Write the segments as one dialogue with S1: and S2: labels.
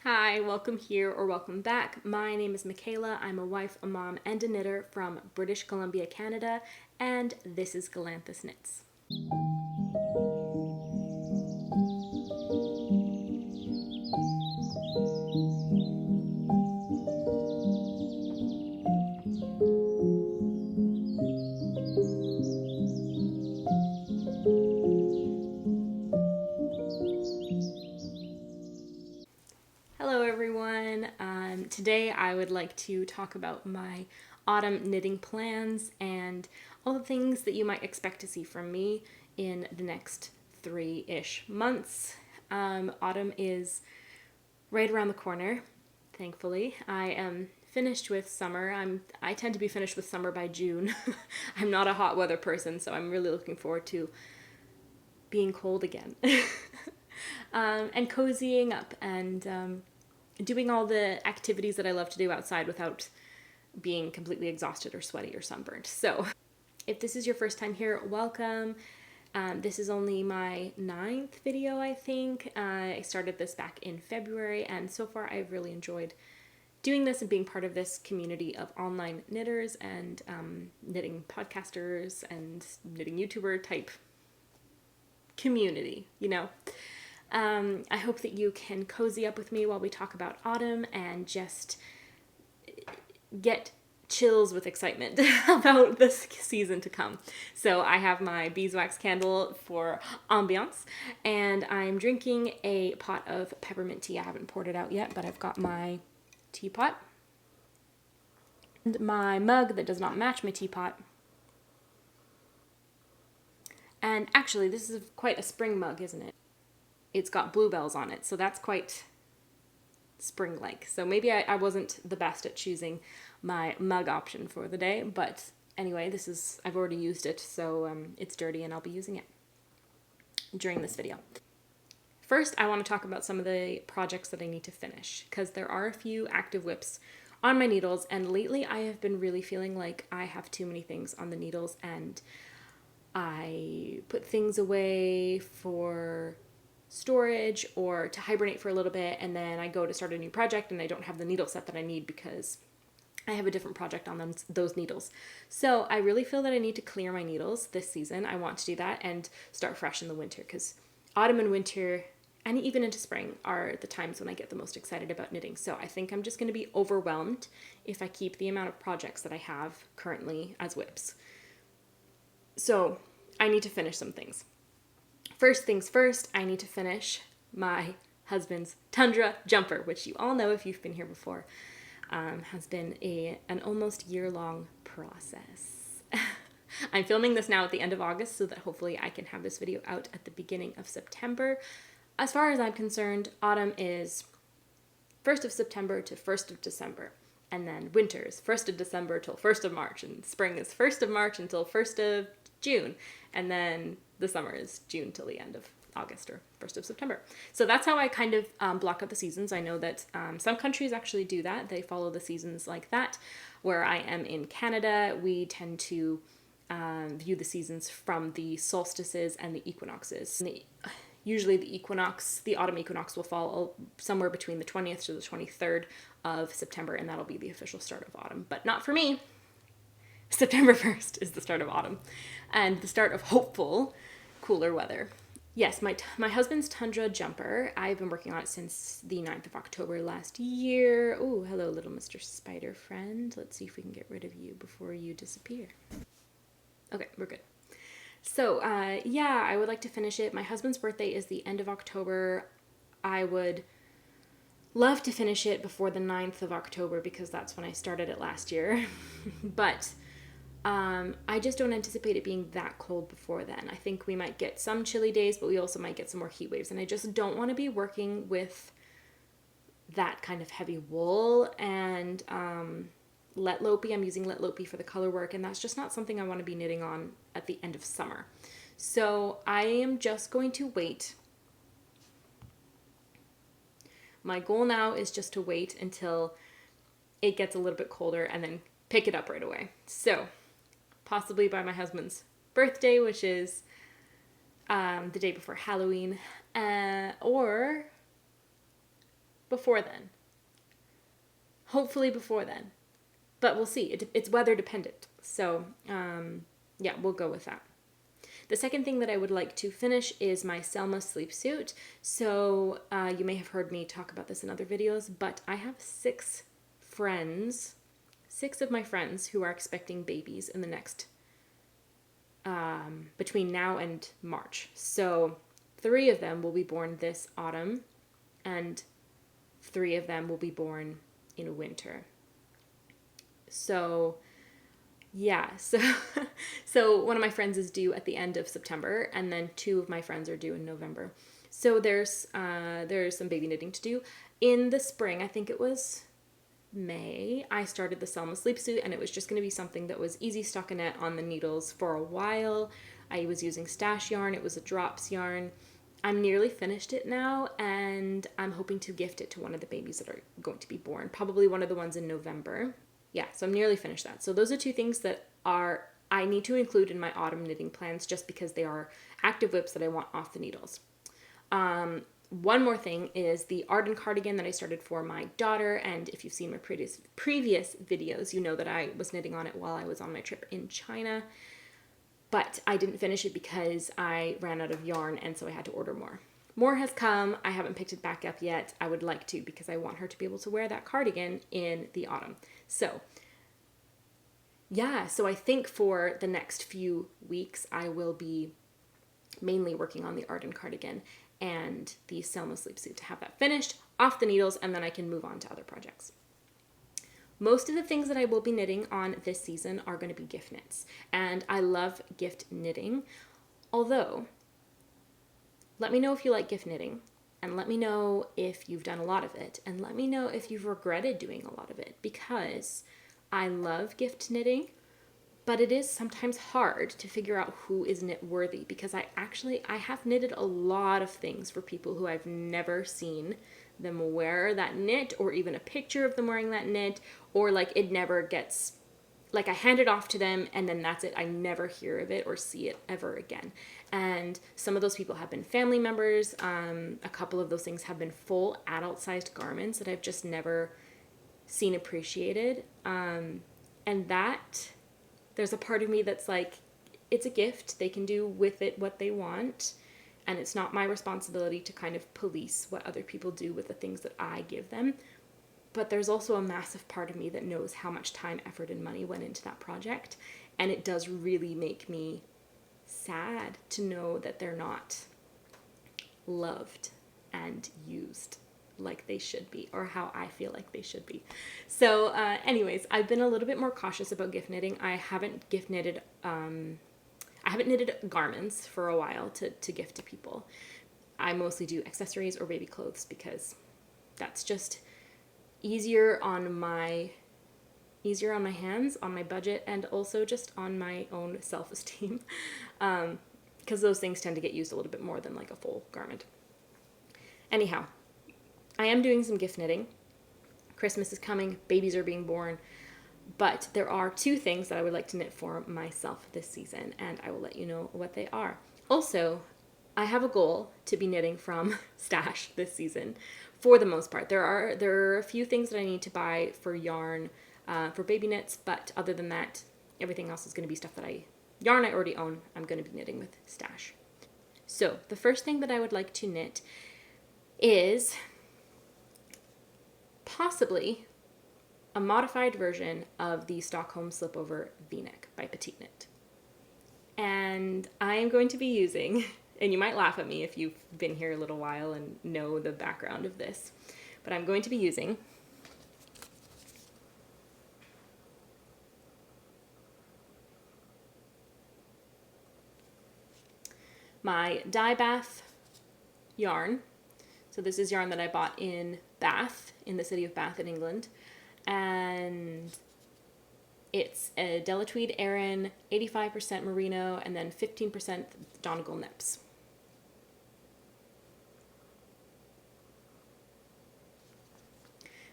S1: Hi, welcome here or welcome back. My name is Michaela. I'm a wife, a mom, and a knitter from British Columbia, Canada, and this is Galanthus Knits. Hello everyone. Today I would like to talk about my autumn knitting plans and all the things that you might expect to see from me in the next 3-ish months. Autumn is right around the corner, thankfully. I am finished with summer. I tend to be finished with summer by June. I'm not a hot weather person, so I'm really looking forward to being cold again. And cozying up and doing all the activities that I love to do outside without being completely exhausted or sweaty or sunburned. So if this is your first time here, welcome. This is only my 9th video, I think. I started this back in February, and so far I've really enjoyed doing this and being part of this community of online knitters and knitting podcasters and knitting YouTuber type community, you know. I hope that you can cozy up with me while we talk about autumn and just get chills with excitement about this season to come. So I have my beeswax candle for ambiance, and I'm drinking a pot of peppermint tea. I haven't poured it out yet, but I've got my teapot and my mug that does not match my teapot. And actually, this is quite a spring mug, isn't it? It's got bluebells on it, so that's quite spring-like. So maybe I wasn't the best at choosing my mug option for the day, but anyway, I've already used it, so it's dirty and I'll be using it during this video. First, I want to talk about some of the projects that I need to finish, because there are a few active whips on my needles, and lately I have been really feeling like I have too many things on the needles, and I put things away for storage or to hibernate for a little bit, and then I go to start a new project and I don't have the needle set that I need because I have a different project on those needles. So I really feel that I need to clear my needles this season. I want to do that and start fresh in the winter, because autumn and winter and even into spring are the times when I get the most excited about knitting. So I think I'm just going to be overwhelmed if I keep the amount of projects that I have currently as whips. So I need to finish some things. First things first, I need to finish my husband's Tundra jumper, which you all know if you've been here before, has been an almost year-long process. I'm filming this now at the end of August so that hopefully I can have this video out at the beginning of September. As far as I'm concerned, autumn is 1st of September to 1st of December, and then winter is 1st of December till 1st of March, and spring is 1st of March until 1st of June, and then the summer is June till the end of August or 1st of September. So that's how I kind of block out the seasons. I know that some countries actually do that. They follow the seasons like that. Where I am in Canada, we tend to view the seasons from the solstices and the equinoxes. Usually the autumn equinox will fall somewhere between the 20th to the 23rd of September, and that'll be the official start of autumn. But not for me. September 1st is the start of autumn and the start of hopeful cooler weather. Yes, my husband's Tundra jumper, I've been working on it since the 9th of October last year. Oh, hello, little Mr. Spider friend. Let's see if we can get rid of you before you disappear. Okay, we're good. So, yeah, I would like to finish it. My husband's birthday is the end of October. I would love to finish it before the 9th of October because that's when I started it last year. But I just don't anticipate it being that cold before then. I think we might get some chilly days, but we also might get some more heat waves. And I just don't want to be working with that kind of heavy wool. And Let Lopey, I'm using Let Lopey for the color work, and that's just not something I want to be knitting on at the end of summer. So I am just going to wait. My goal now is just to wait until it gets a little bit colder and then pick it up right away. So possibly by my husband's birthday, which is the day before Halloween, or before then. Hopefully before then. But we'll see. It's weather dependent. So, yeah, we'll go with that. The second thing that I would like to finish is my Selma sleep suit. So you may have heard me talk about this in other videos, but I have 6 of my friends who are expecting babies in the next, between now and March. So 3 of them will be born this autumn and 3 of them will be born in winter. So yeah, so one of my friends is due at the end of September, and then 2 of my friends are due in November. So there's some baby knitting to do. In the spring, I think it was May, I started the Selma sleep suit, and it was just going to be something that was easy stockinette on the needles for a while. I was using stash yarn. It was a drops yarn. I'm nearly finished it now, and I'm hoping to gift it to one of the babies that are going to be born, probably one of the ones in November. Yeah, so I'm nearly finished that. So those are 2 things that I need to include in my autumn knitting plans just because they are active whips that I want off the needles. One more thing is the Arden cardigan that I started for my daughter, and if you've seen my previous videos, you know that I was knitting on it while I was on my trip in China, but I didn't finish it because I ran out of yarn, and so I had to order more. More has come. I haven't picked it back up yet. I would like to because I want her to be able to wear that cardigan in the autumn. So yeah, so I think for the next few weeks, I will be mainly working on the Arden cardigan and the Selma sleep suit to have that finished, off the needles, and then I can move on to other projects. Most of the things that I will be knitting on this season are going to be gift knits, and I love gift knitting, although let me know if you like gift knitting, and let me know if you've done a lot of it, and let me know if you've regretted doing a lot of it, because I love gift knitting, but it is sometimes hard to figure out who is knit worthy, because I have knitted a lot of things for people who I've never seen them wear that knit, or even a picture of them wearing that knit, or like it never gets, like I hand it off to them and then that's it. I never hear of it or see it ever again. And some of those people have been family members. A couple of those things have been full adult-sized garments that I've just never seen appreciated. And that, there's a part of me that's like, it's a gift. They can do with it what they want. And it's not my responsibility to kind of police what other people do with the things that I give them. But there's also a massive part of me that knows how much time, effort, and money went into that project. And it does really make me sad to know that they're not loved and used like they should be, or how I feel like they should be. So anyways, I've been a little bit more cautious about gift knitting. I haven't knitted garments for a while to gift to people. I mostly do accessories or baby clothes because that's just easier on my hands, on my budget, and also just on my own self-esteem, because those things tend to get used a little bit more than like a full garment. Anyhow, I am doing some gift knitting. Christmas is coming, babies are being born, but there are 2 things that I would like to knit for myself this season, and I will let you know what they are. Also, I have a goal to be knitting from stash this season. For the most part, there are a few things that I need to buy for yarn for baby knits, but other than that, everything else is going to be stuff that yarn I already own. I'm going to be knitting with stash. So the first thing that I would like to knit is possibly a modified version of the Stockholm Slipover V-neck by PetiteKnit. And I am going to be using, and you might laugh at me if you've been here a little while and know the background of this, but I'm going to be using my dye bath yarn. So this is yarn that I bought in Bath, in the city of Bath in England. And it's a Della Tweed Aran, 85% merino, and then 15% Donegal nips.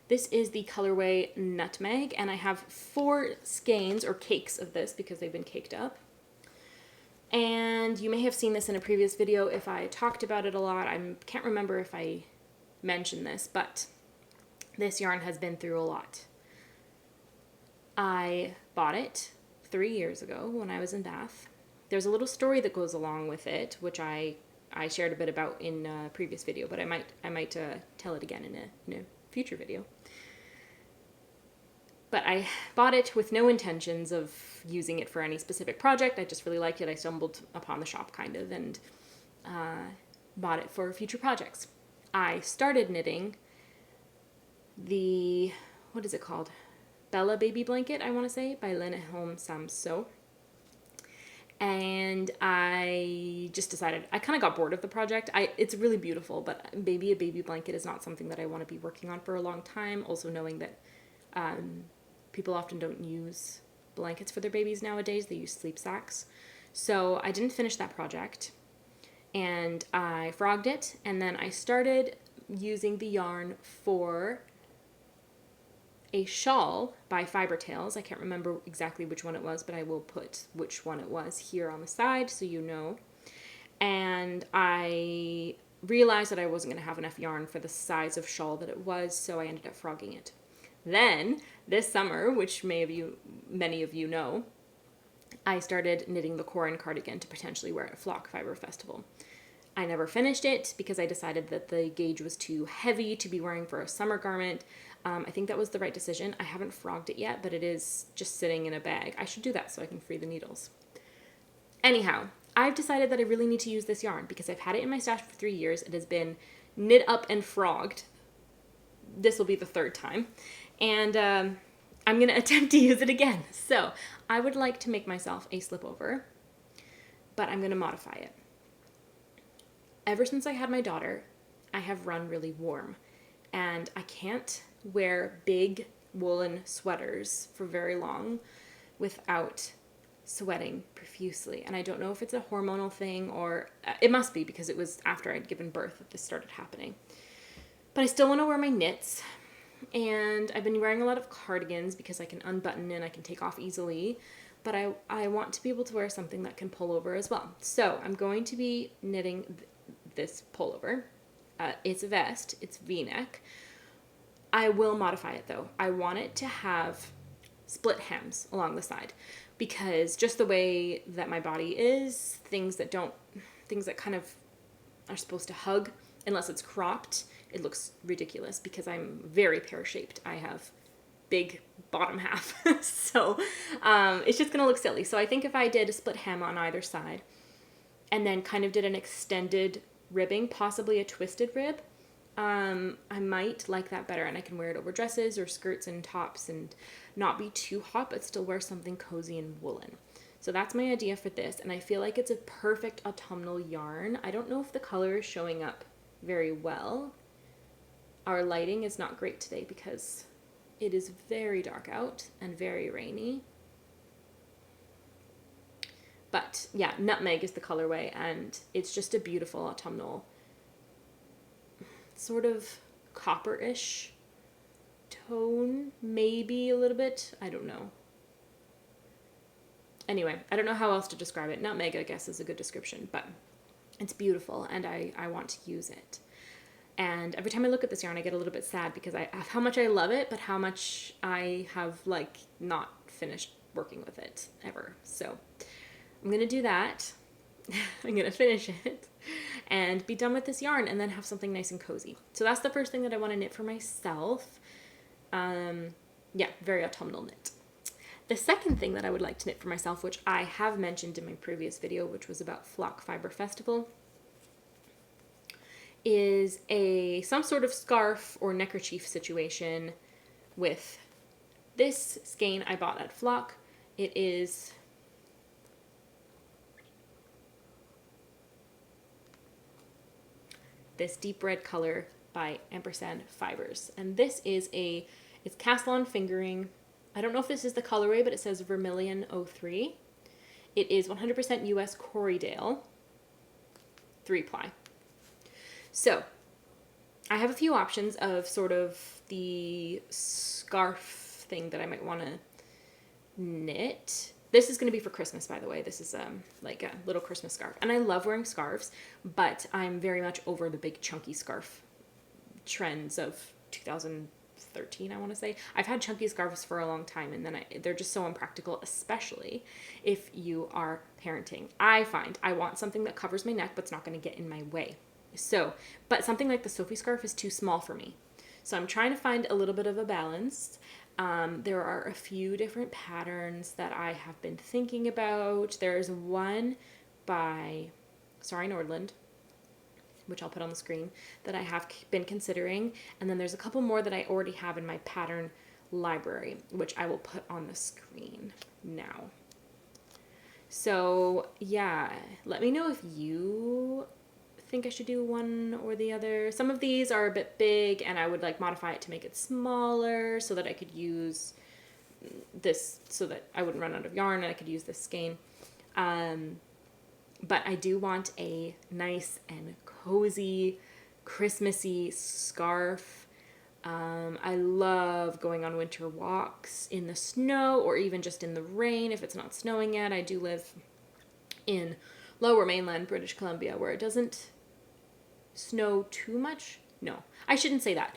S1: This is the colorway Nutmeg, and I have 4 skeins or cakes of this because they've been caked up. And you may have seen this in a previous video if I talked about it a lot. I can't remember if I mentioned this, but This yarn has been through a lot. I bought it 3 years ago when I was in Bath. There's a little story that goes along with it, which I shared a bit about in a previous video, but I might tell it again in a future video. But I bought it with no intentions of using it for any specific project. I just really liked it. I stumbled upon the shop kind of and bought it for future projects. I started knitting the, what is it called? Bella Baby Blanket, I want to say, by Lene Holme Samsøe. And I just decided, I kind of got bored of the project. It's really beautiful, but maybe a baby blanket is not something that I want to be working on for a long time. Also knowing that people often don't use blankets for their babies nowadays. They use sleep sacks. So I didn't finish that project. And I frogged it. And then I started using the yarn for a shawl by Fiber Tales. I can't remember exactly which one it was, but I will put which one it was here on the side so you know. And I realized that I wasn't going to have enough yarn for the size of shawl that it was, so I ended up frogging it. Then, this summer, which many of you know, I started knitting the Corran cardigan to potentially wear at Flock Fiber Festival. I never finished it because I decided that the gauge was too heavy to be wearing for a summer garment. I think that was the right decision. I haven't frogged it yet, but it is just sitting in a bag. I should do that so I can free the needles. Anyhow, I've decided that I really need to use this yarn because I've had it in my stash for 3 years. It has been knit up and frogged. This will be the third time. And I'm going to attempt to use it again. So I would like to make myself a slipover, but I'm going to modify it. Ever since I had my daughter, I have run really warm. And I can't wear big woolen sweaters for very long without sweating profusely. And I don't know if it's a hormonal thing or it must be because it was after I'd given birth that this started happening. But I still want to wear my knits. And I've been wearing a lot of cardigans because I can unbutton and I can take off easily. But I want to be able to wear something that can pull over as well. So I'm going to be knitting this pullover. It's a vest. It's V-neck. I will modify it though. I want it to have split hems along the side because just the way that my body is, things that kind of are supposed to hug, unless it's cropped, it looks ridiculous because I'm very pear-shaped. I have big bottom half. So it's just going to look silly. So I think if I did a split hem on either side and then kind of did an extended ribbing, possibly a twisted rib, I might like that better, and I can wear it over dresses or skirts and tops and not be too hot but still wear something cozy and woolen. So that's my idea for this, and I feel like it's a perfect autumnal yarn. I don't know if the color is showing up very well. Our lighting is not great today because it is very dark out and very rainy. But yeah, nutmeg is the colorway, and it's just a beautiful autumnal, sort of copper-ish tone, maybe a little bit. I don't know. Anyway, I don't know how else to describe it. Nutmeg, I guess, is a good description, but it's beautiful, and I want to use it. And every time I look at this yarn, I get a little bit sad because how much I love it, but how much I have, like, not finished working with it ever. So I'm going to do that. I'm going to finish it and be done with this yarn and then have something nice and cozy. So that's the first thing that I want to knit for myself. Yeah, very autumnal knit. The second thing that I would like to knit for myself, which I have mentioned in my previous video, which was about Flock Fiber Festival, is some sort of scarf or neckerchief situation with this skein I bought at Flock. It is this deep red color by Ampersand Fibers. And this is it's cast-on fingering. I don't know if this is the colorway, but it says Vermilion 03. It is 100% US Corriedale, 3-ply. So I have a few options of sort of the scarf thing that I might want to knit. This is going to be for Christmas, by the way. This is like a little Christmas scarf. And I love wearing scarves, but I'm very much over the big chunky scarf trends of 2005 13, I want to say. I've had chunky scarves for a long time, and then they're just so impractical, especially if you are parenting. I find I want something that covers my neck, but it's not going to get in my way. So, but something like the Sophie scarf is too small for me. So I'm trying to find a little bit of a balance. There are a few different patterns that I have been thinking about. There's one by Sari Nordlund, which I'll put on the screen, that I have been considering. And then there's a couple more that I already have in my pattern library, which I will put on the screen now. So yeah, let me know if you think I should do one or the other. Some of these are a bit big, and I would like modify it to make it smaller so that I could use this, so that I wouldn't run out of yarn and I could use this skein. But I do want a nice and cozy, Christmassy scarf. I love going on winter walks in the snow or even just in the rain if it's not snowing yet. I do live in lower mainland British Columbia where it doesn't snow too much. No, I shouldn't say that.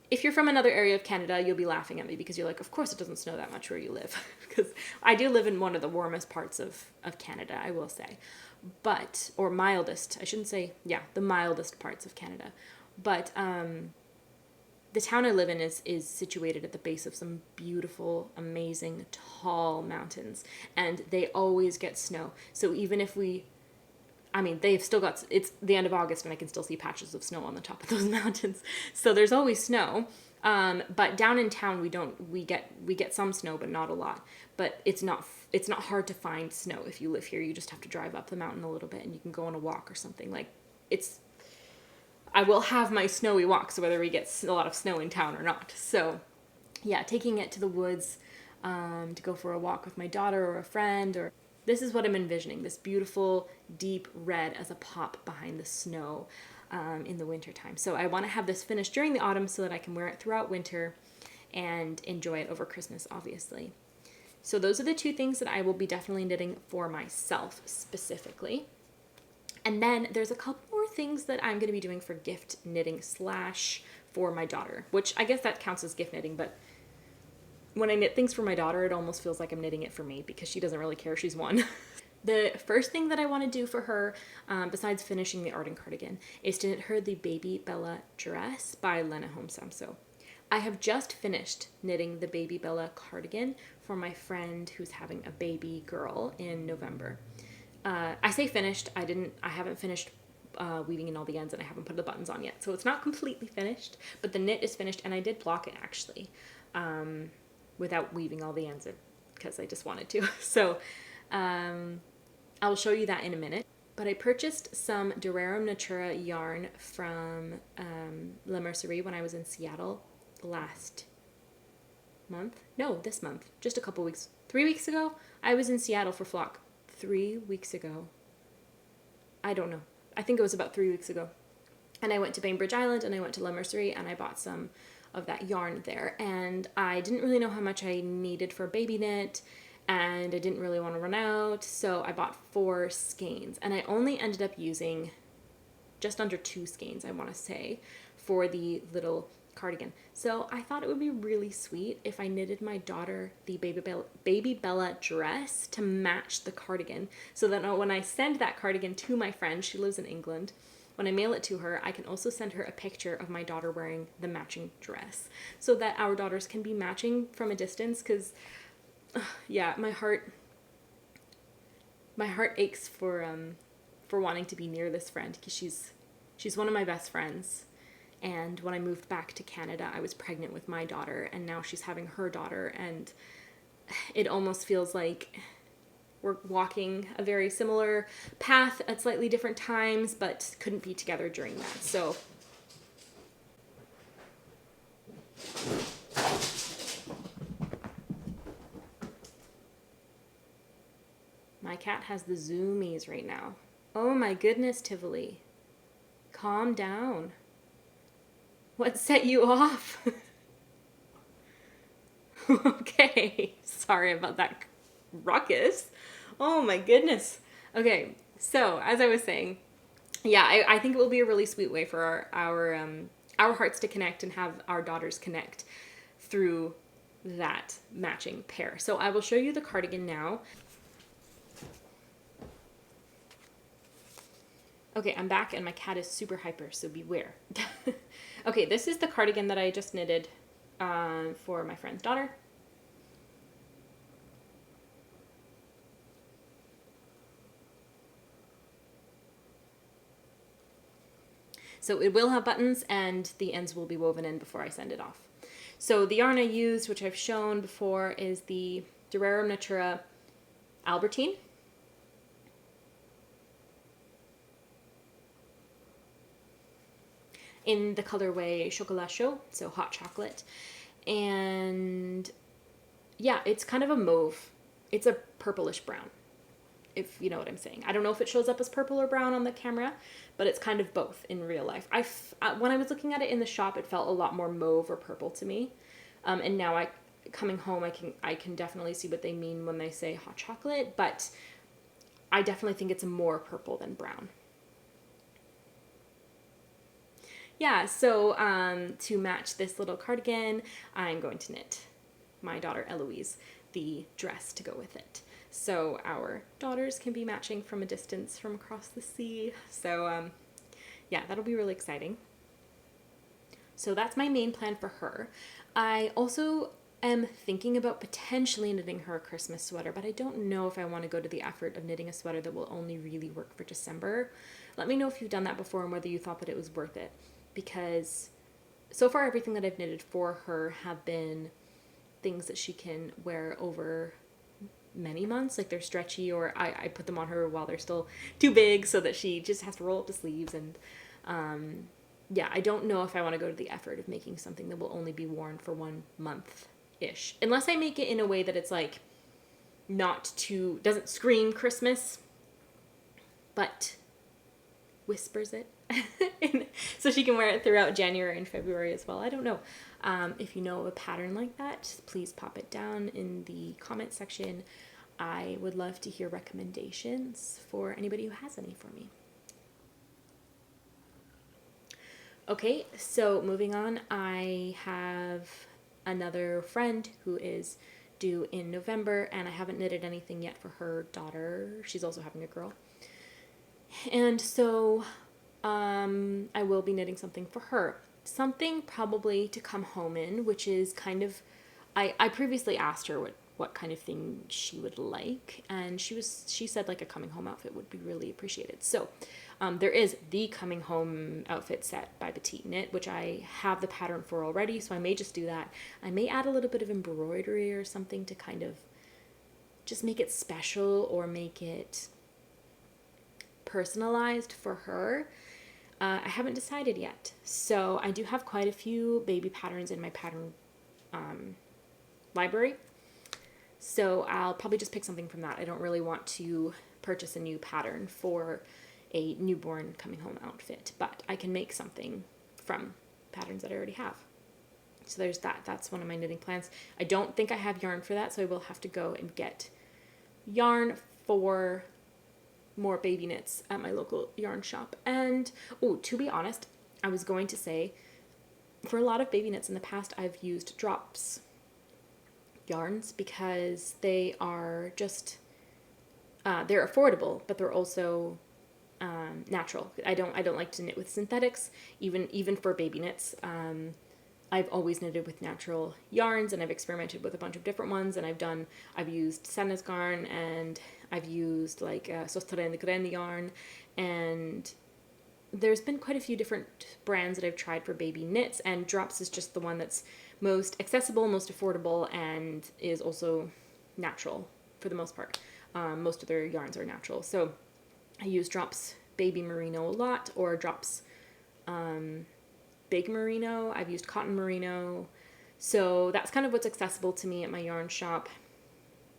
S1: If you're from another area of Canada, you'll be laughing at me because you're like, of course it doesn't snow that much where you live. Because I do live in one of the warmest parts of Canada, I will say. But, or mildest, I shouldn't say, yeah, the mildest parts of Canada. But the town I live in is situated at the base of some beautiful, amazing, tall mountains. And they always get snow. So even if they've still got, it's the end of August and I can still see patches of snow on the top of those mountains. So there's always snow. But down in town we get some snow, but not a lot. But it's not hard to find snow if you live here. You just have to drive up the mountain a little bit and you can go on a walk or something. Like, I will have my snowy walks whether we get a lot of snow in town or not. So yeah, taking it to the woods to go for a walk with my daughter or a friend, or this is what I'm envisioning, this beautiful deep red as a pop behind the snow in the wintertime. So I want to have this finished during the autumn so that I can wear it throughout winter and enjoy it over Christmas, obviously. So those are the two things that I will be definitely knitting for myself specifically. And then there's a couple more things that I'm going to be doing for gift knitting / for my daughter, which I guess that counts as gift knitting, but when I knit things for my daughter, it almost feels like I'm knitting it for me because she doesn't really care. She's one. The first thing that I want to do for her, besides finishing the Arden cardigan, is to knit her the Baby Bella dress by Lene Holme Samsøe. I have just finished knitting the Baby Bella cardigan for my friend who's having a baby girl in November. I say finished, I haven't finished weaving in all the ends and I haven't put the buttons on yet. So it's not completely finished, but the knit is finished and I did block it actually, without weaving all the ends because I just wanted to. So I'll show you that in a minute. But I purchased some Durarum Natura yarn from La Mercerie when I was in Seattle last month. No, this month. Just a couple weeks. 3 weeks ago, I was in Seattle for Flock. 3 weeks ago. I don't know. I think it was about 3 weeks ago. And I went to Bainbridge Island and I went to La Mercerie and I bought some of that yarn there. And I didn't really know how much I needed for baby knit and I didn't really want to run out. So I bought 4 skeins and I only ended up using just under 2 skeins, I want to say, for the little cardigan. So I thought it would be really sweet if I knitted my daughter the Baby Bella dress to match the cardigan, so that when I send that cardigan to my friend, she lives in England, when I mail it to her, I can also send her a picture of my daughter wearing the matching dress so that our daughters can be matching from a distance. Because yeah, my heart aches for wanting to be near this friend because she's one of my best friends. And when I moved back to Canada, I was pregnant with my daughter, and now she's having her daughter, and it almost feels like we're walking a very similar path at slightly different times, but couldn't be together during that. So my cat has the zoomies right now. Oh my goodness, Tivoli. Calm down. What set you off? Okay, sorry about that ruckus. Oh my goodness. Okay, so as I was saying, yeah, I think it will be a really sweet way for our hearts to connect and have our daughters connect through that matching pair. So I will show you the cardigan now. Okay, I'm back and my cat is super hyper, so beware. Okay, this is the cardigan that I just knitted for my friend's daughter. So it will have buttons and the ends will be woven in before I send it off. So the yarn I used, which I've shown before, is the Durarum Natura Albertine. In the colorway Chocolat Chaud, so hot chocolate. And yeah, it's kind of a mauve. It's a purplish brown, if you know what I'm saying. I don't know if it shows up as purple or brown on the camera, but it's kind of both in real life. When I was looking at it in the shop, it felt a lot more mauve or purple to me. And now coming home, I can definitely see what they mean when they say hot chocolate, but I definitely think it's more purple than brown. Yeah, so to match this little cardigan, I'm going to knit my daughter Eloise the dress to go with it. So our daughters can be matching from a distance from across the sea. So yeah, that'll be really exciting. So that's my main plan for her. I also am thinking about potentially knitting her a Christmas sweater, but I don't know if I want to go to the effort of knitting a sweater that will only really work for December. Let me know if you've done that before and whether you thought that it was worth it, because so far everything that I've knitted for her have been things that she can wear over many months. Like they're stretchy, or I put them on her while they're still too big so that she just has to roll up the sleeves. And yeah, I don't know if I want to go to the effort of making something that will only be worn for 1 month-ish. Unless I make it in a way that it's like doesn't scream Christmas, but whispers it. So she can wear it throughout January and February as well. I don't know. If you know of a pattern like that, please pop it down in the comment section. I would love to hear recommendations for anybody who has any for me. Okay, so moving on, I have another friend who is due in November, and I haven't knitted anything yet for her daughter. She's also having a girl. And so I will be knitting something for her. Something probably to come home in, which is kind of, I previously asked her what kind of thing she would like, and she said like a coming home outfit would be really appreciated. So there is the coming home outfit set by PetiteKnit, which I have the pattern for already, so I may just do that. I may add a little bit of embroidery or something to kind of just make it special or make it personalized for her. I haven't decided yet. So I do have quite a few baby patterns in my pattern library. So I'll probably just pick something from that. I don't really want to purchase a new pattern for a newborn coming home outfit, but I can make something from patterns that I already have. So there's that. That's one of my knitting plans. I don't think I have yarn for that, so I will have to go and get yarn for more baby knits at my local yarn shop. And oh, to be honest, I was going to say, for a lot of baby knits in the past, I've used drops yarns because they are just they're affordable, but they're also natural. I don't like to knit with synthetics, even for baby knits. I've always knitted with natural yarns, and I've experimented with a bunch of different ones, and I've used Senna's yarn, and I've used like Sostren yarn, and there's been quite a few different brands that I've tried for baby knits, and drops is just the one that's most accessible, most affordable, and is also natural for the most part. Most of their yarns are natural. So I use drops baby merino a lot, or drops big merino. I've used cotton merino. So that's kind of what's accessible to me at my yarn shop.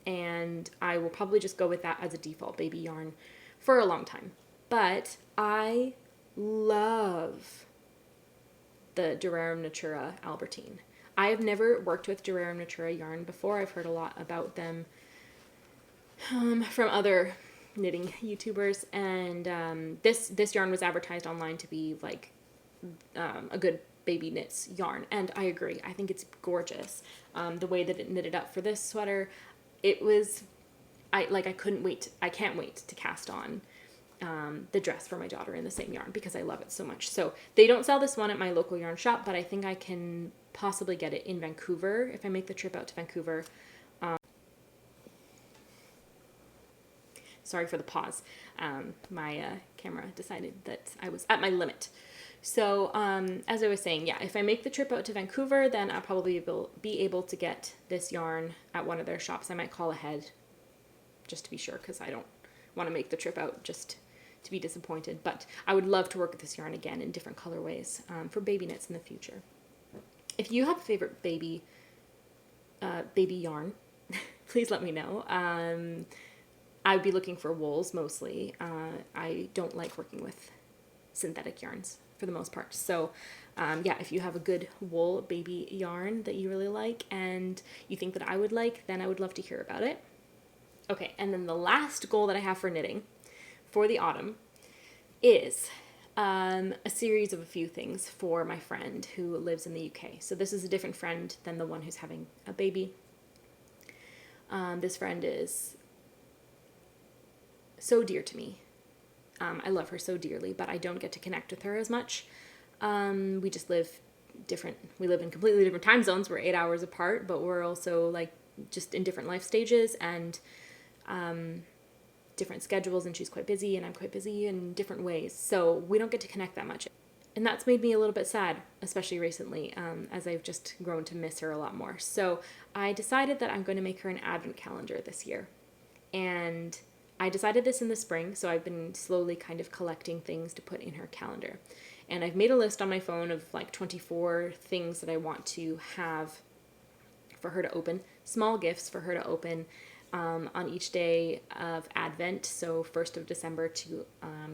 S1: And I will probably just go with that as a default baby yarn for a long time. But I love the Durarum Natura Albertine. I have never worked with Durarum Natura yarn before. I've heard a lot about them from other knitting YouTubers, and this yarn was advertised online to be like a good Baby Knits yarn, and I agree. I think it's gorgeous. The way that it knitted up for this sweater, it was, I couldn't wait. I can't wait to cast on the dress for my daughter in the same yarn because I love it so much. So they don't sell this one at my local yarn shop, but I think I can possibly get it in Vancouver if I make the trip out to Vancouver. Sorry for the pause. My camera decided that I was at my limit. So as I was saying, yeah, if I make the trip out to Vancouver, then I'll probably be able to get this yarn at one of their shops. I might call ahead just to be sure because I don't want to make the trip out just to be disappointed. But I would love to work with this yarn again in different colorways for baby knits in the future. If you have a favorite baby yarn, please let me know. I would be looking for wools mostly. I don't like working with synthetic yarns for the most part. So yeah, if you have a good wool baby yarn that you really like and you think that I would like, then I would love to hear about it. Okay, and then the last goal that I have for knitting for the autumn is a series of a few things for my friend who lives in the UK. So this is a different friend than the one who's having a baby. This friend is so dear to me. I love her so dearly, but I don't get to connect with her as much. We just live we live in completely different time zones. We're 8 hours apart, but we're also like just in different life stages and different schedules, and she's quite busy and I'm quite busy in different ways. So we don't get to connect that much. And that's made me a little bit sad, especially recently, as I've just grown to miss her a lot more. So I decided that I'm going to make her an advent calendar this year. And I decided this in the spring, so I've been slowly kind of collecting things to put in her calendar. And I've made a list on my phone of like 24 things that I want to have for her to open, small gifts for her to open on each day of Advent. So 1st of December to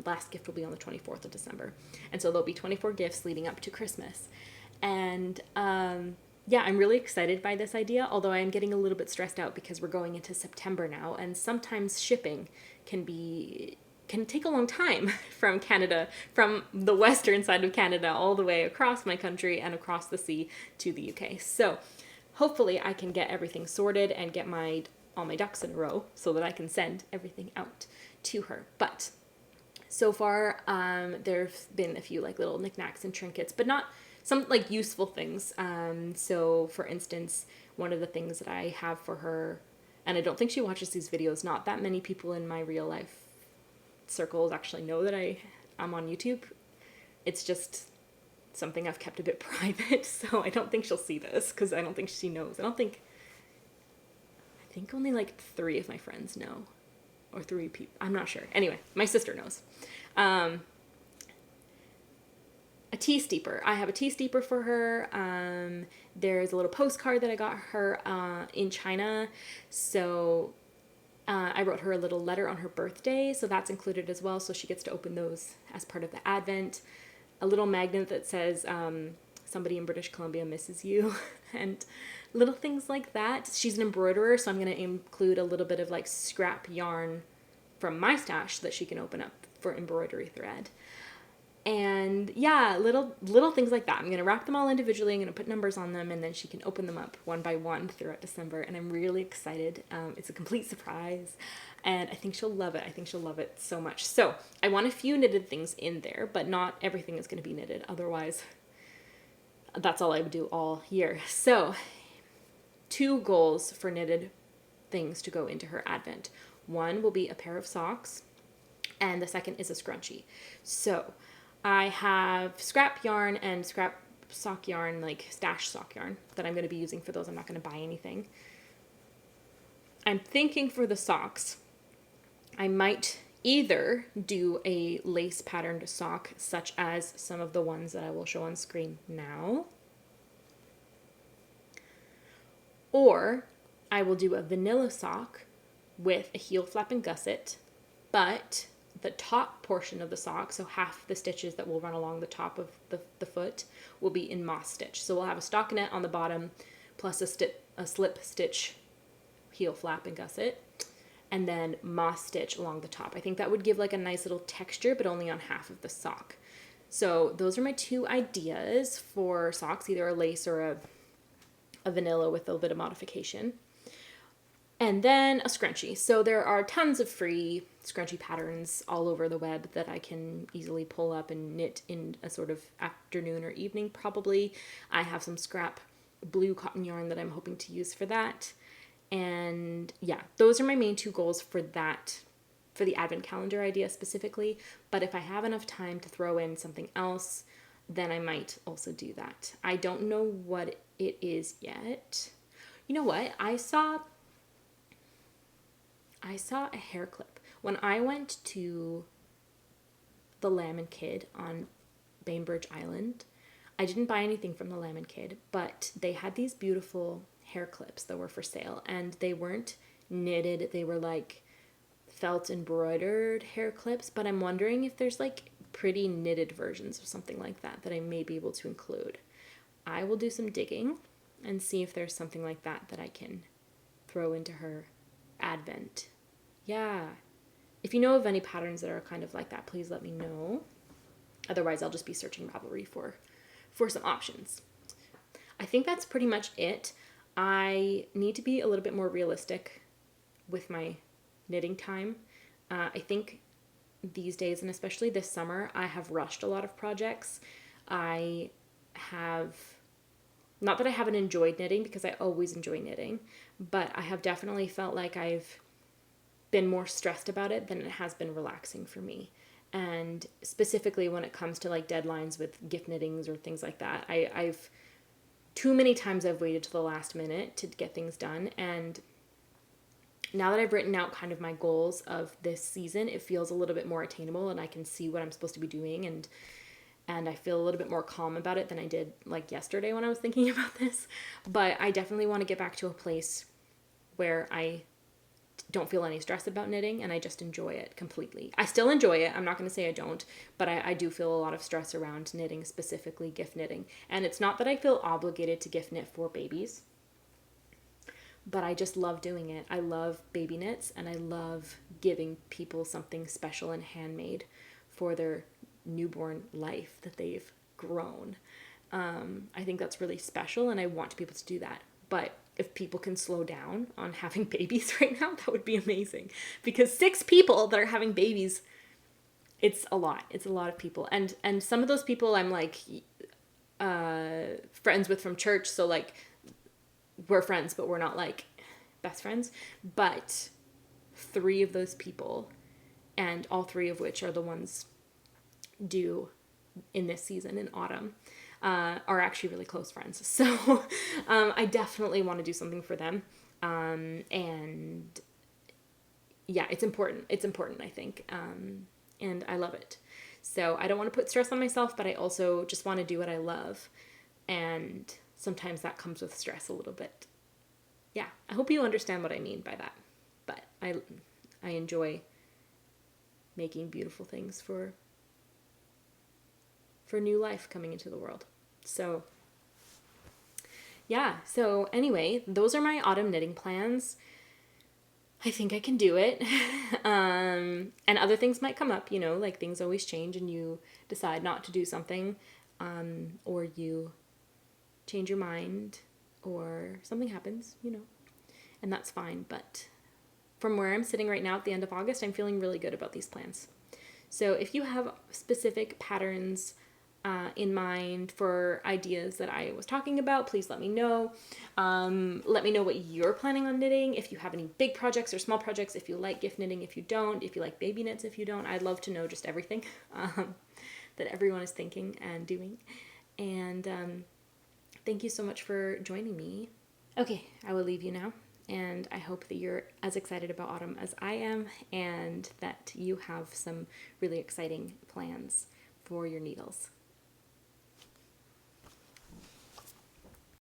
S1: last gift will be on the 24th of December. And so there'll be 24 gifts leading up to Christmas. And yeah, I'm really excited by this idea, although I am getting a little bit stressed out because we're going into September now, and sometimes shipping can take a long time from Canada, from the western side of Canada, all the way across my country and across the sea to the UK. So hopefully I can get everything sorted and get all my ducks in a row so that I can send everything out to her. But so far, there's been a few like little knickknacks and trinkets, but not some like useful things. So for instance, one of the things that I have for her, and I don't think she watches these videos, not that many people in my real life circles actually know that I'm on YouTube. It's just something I've kept a bit private, so I don't think she'll see this because I don't think she knows. I think only like 3 of my friends know, or 3 people. I'm not sure. Anyway, my sister knows. A tea steeper. I have a tea steeper for her. There's a little postcard that I got her in China. So I wrote her a little letter on her birthday. So that's included as well. So she gets to open those as part of the Advent. A little magnet that says, somebody in British Columbia misses you. And little things like that. She's an embroiderer, so I'm going to include a little bit of like scrap yarn from my stash so that she can open up for embroidery thread. And yeah, little things like that. I'm going to wrap them all individually. I'm going to put numbers on them, and then she can open them up one by one throughout December. And I'm really excited. It's a complete surprise, and I think she'll love it. I think she'll love it so much. So I want a few knitted things in there, but not everything is going to be knitted. Otherwise, that's all I would do all year. So 2 goals for knitted things to go into her Advent. One will be a pair of socks, and the second is a scrunchie. So I have scrap yarn and scrap sock yarn, like stash sock yarn, that I'm going to be using for those. I'm not going to buy anything. I'm thinking for the socks, I might either do a lace patterned sock, such as some of the ones that I will show on screen now, or I will do a vanilla sock with a heel flap and gusset, but the top portion of the sock, so half the stitches that will run along the top of the foot, will be in moss stitch. So we'll have a stockinette on the bottom plus a slip stitch heel flap and gusset, and then moss stitch along the top. I think that would give like a nice little texture, but only on half of the sock. So those are my two ideas for socks, either a lace or a vanilla with a little bit of modification. And then a scrunchie. So there are tons of free scrunchie patterns all over the web that I can easily pull up and knit in a sort of afternoon or evening probably. I have some scrap blue cotton yarn that I'm hoping to use for that. And yeah, those are my main two goals for that, for the advent calendar idea specifically. But if I have enough time to throw in something else, then I might also do that. I don't know what it is yet. You know what? I saw a hair clip. When I went to the Lamb and Kid on Bainbridge Island, I didn't buy anything from the Lamb and Kid, but they had these beautiful hair clips that were for sale, and they weren't knitted. They were like felt embroidered hair clips, but I'm wondering if there's like pretty knitted versions of something like that that I may be able to include. I will do some digging and see if there's something like that that I can throw into her advent. Yeah. If you know of any patterns that are kind of like that, please let me know. Otherwise, I'll just be searching Ravelry for some options. I think that's pretty much it. I need to be a little bit more realistic with my knitting time. I think these days, and especially this summer, I have rushed a lot of projects. I have, not that I haven't enjoyed knitting, because I always enjoy knitting, but I have definitely felt like I've been more stressed about it than it has been relaxing for me. And specifically when it comes to like deadlines with gift knittings or things like that, I've too many times I've waited to the last minute to get things done. And now that I've written out kind of my goals of this season, it feels a little bit more attainable, and I can see what I'm supposed to be doing, and I feel a little bit more calm about it than I did like yesterday when I was thinking about this. But I definitely want to get back to a place where I don't feel any stress about knitting and I just enjoy it completely. I still enjoy it. I'm not going to say I don't, but I do feel a lot of stress around knitting, specifically gift knitting. And it's not that I feel obligated to gift knit for babies, but I just love doing it. I love baby knits, and I love giving people something special and handmade for their newborn life that they've grown. I think that's really special, and I want people to do that. But if people can slow down on having babies right now, that would be amazing. Because 6 people that are having babies, it's a lot. It's a lot of people. And some of those people I'm like friends with from church. So like we're friends, but we're not like best friends. But 3 of those people, and all 3 of which are the ones due in this season in autumn, are actually really close friends. So I definitely want to do something for them. And yeah, it's important. It's important, I think. And I love it. So I don't want to put stress on myself, but I also just want to do what I love. And sometimes that comes with stress a little bit. Yeah, I hope you understand what I mean by that. But I enjoy making beautiful things for new life coming into the world. So yeah, so anyway, those are my autumn knitting plans. I think I can do it. And other things might come up, you know, like things always change and you decide not to do something, or you change your mind or something happens, you know, and that's fine. But from where I'm sitting right now at the end of August, I'm feeling really good about these plans. So if you have specific patterns in mind for ideas that I was talking about, please let me know. Let me know what you're planning on knitting. If you have any big projects or small projects, if you like gift knitting, if you don't, if you like baby knits, if you don't, I'd love to know just everything that everyone is thinking and doing. And thank you so much for joining me. Okay, I will leave you now. And I hope that you're as excited about autumn as I am, and that you have some really exciting plans for your needles.